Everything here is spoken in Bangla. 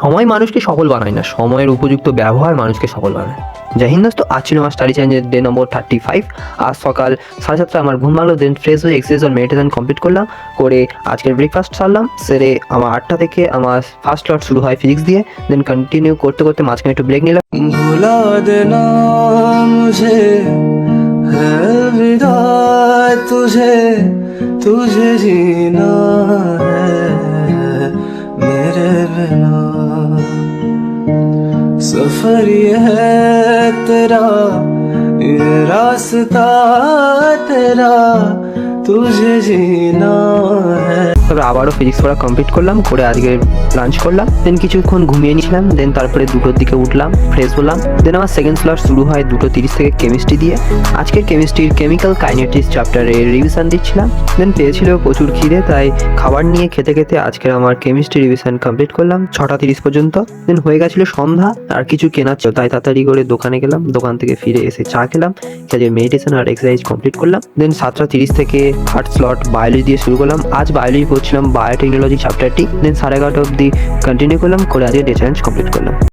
সময় মানুষকে সফল বানায় না, সময়ের উপযুক্ত ব্যবহার মানুষকে সফল বানায়। জয় হিন্দ দোস্ত, আজ ছিল আমার স্টাডি চ্যালেঞ্জের ডে নম্বর 35। আজ সকাল 7:30 আমার ঘুম ভালো, দেন ফ্রেশ হয়ে এক্সারসাইজ আর মেডিটেশন কমপ্লিট করলাম, করে আজকের ব্রেকফাস্ট সারলাম, সেরে আমার 8টা থেকে আমার ফার্স্ট লট শুরু হয় ফিজিক্স দিয়ে, দেন কন্টিনিউ করতে করতে মাঝখানে একটু ব্রেক নিলাম। भुला देना मुझे है विदा तुझे तुझे जीना है मेरे बिना सफर ये है तेरा ये रास्ता तेरा तुझे जीना है। তারপরে আবারও ফিজিক্স পড়া কমপ্লিট করলাম, করে আজকে লাঞ্চ করলাম, দেন কিছুক্ষণ ঘুমিয়ে নিয়েছিলাম, দেন তারপরে 2টোর দিকে উঠলাম, ফ্রেশ হলাম, দেন আমার সেকেন্ড স্লট শুরু হয় 2:30 থেকে কেমিস্ট্রি দিয়ে। আজকের কেমিস্ট্রির কেমিক্যাল কাইনেটিক্স চ্যাপ্টারের রিভিশন দিচ্ছিলাম, দেন পেয়েছিল প্রচুর খিদে, তাই খাবার নিয়ে খেতে খেতে আজকের আমার কেমিস্ট্রি রিভিশন কমপ্লিট করলাম 6:30 পর্যন্ত। দেন হয়ে গেছিলো সন্ধ্যা, আর কিছু কেনার ছিল, তাই তাড়াতাড়ি করে দোকানে গেলাম, দোকান থেকে ফিরে এসে চা খেলাম, খেয়ে মেডিটেশন আর এক্সারসাইজ কমপ্লিট করলাম। দেন 7:30 থেকে থার্ড স্লট বায়োলজি দিয়ে শুরু করলাম। আজ বায়োলজি পড়ছিলাম বায়োটেকনোলজি চ্যাপ্টারটি, দেন 11:30 অবধি কন্টিনিউ করলাম, করে আজকে ডে চ্যালেঞ্জ কমপ্লিট করলাম।